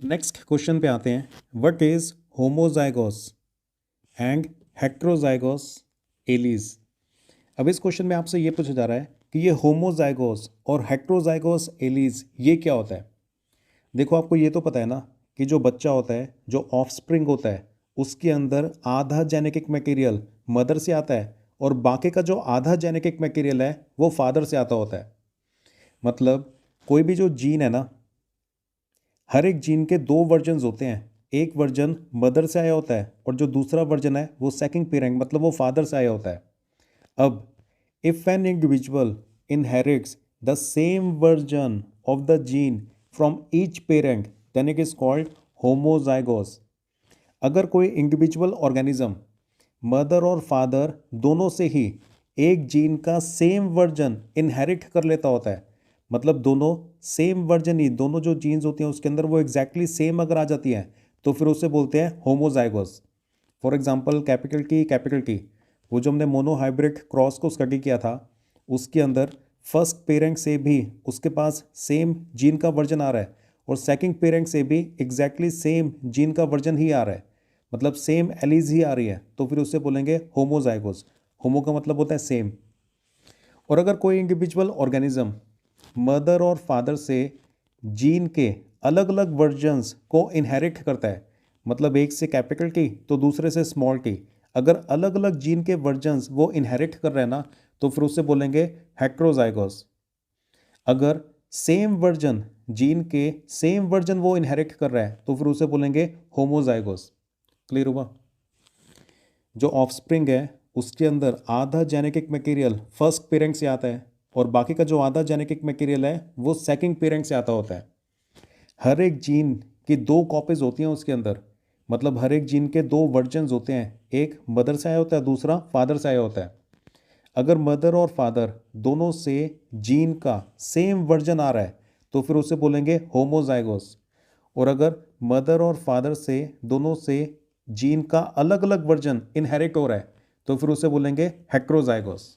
Next question पे आते हैं। What is homozygous and heterozygous alleles. अब इस क्वेश्चन में आपसे ये पूछा जा रहा है कि ये होमोजाइगोस और हेट्रोजाइगोस एलीज ये क्या होता है। देखो, आपको ये तो पता है ना कि जो बच्चा होता है, जो ऑफस्प्रिंग होता है, उसके अंदर आधा जेनेटिक मटेरियल मदर से आता है और बाकी का जो आधा जेनेटिक मटेरियल है वो फादर से आता होता है। मतलब कोई भी जो जीन है ना, हर एक जीन के दो वर्जन्स होते हैं। एक वर्जन मदर से आया होता है और जो दूसरा वर्जन है वो सेकंड पेरेंट मतलब वो फादर से आया होता है। अब if an individual inherits the same version of the gene from each parent then it is called homozygous. अगर कोई इंडिविजुअल ऑर्गेनिज्म मदर और फादर दोनों से ही एक जीन का सेम वर्जन इनहेरिट कर लेता होता है, मतलब दोनों सेम वर्जन ही, दोनों जो जीन्स होती हैं उसके अंदर वो एग्जैक्टली सेम अगर आ जाती हैं तो फिर उसे बोलते हैं होमोजाइगोस। फॉर एग्जांपल कैपिटल टी, वो जो हमने मोनोहाइब्रिड क्रॉस को स्टडी किया था, उसके अंदर फर्स्ट पेरेंट से भी उसके पास सेम जीन का वर्जन आ रहा है और सेकंड पेरेंट से भी एग्जैक्टली सेम जीन का वर्जन ही आ रहा है, मतलब सेम एलीज ही आ रही है, तो फिर उससे बोलेंगे होमोजाइगोस। होमो का मतलब होता है सेम। और अगर कोई इंडिविजुअल ऑर्गेनिज्म मदर और फादर से जीन के अलग अलग वर्जन्स को इनहेरिट करता है, मतलब एक से कैपिटल टी तो दूसरे से स्मॉल टी, अगर अलग अलग जीन के वर्जन्स वो इनहेरिट कर रहे हैं ना तो फिर उससे बोलेंगे हेट्रोजाइगोस। अगर सेम वर्जन, जीन के सेम वर्जन वो इनहेरिट कर रहा है तो फिर उसे बोलेंगे होमोजाइगोस। क्लियर हुआ? जो ऑफस्प्रिंग है उसके अंदर आधा जेनेटिक मटेरियल फर्स्ट पेरेंट से आता है और बाकी का जो आधा जेनेटिक मटेरियल है वो सेकंड पेरेंट से आता होता है। हर एक जीन की दो कॉपीज होती हैं उसके अंदर, मतलब हर एक जीन के दो वर्जन्स होते हैं, एक मदर से आया होता है, दूसरा फादर से आया होता है। अगर मदर और फादर दोनों से जीन का सेम वर्जन आ रहा है तो फिर उसे बोलेंगे होमोजाइगोस। और अगर मदर और फादर से दोनों से जीन का अलग अलग वर्जन इनहेरिट हो रहा है तो फिर उसे बोलेंगे हेट्रोजाइगोस।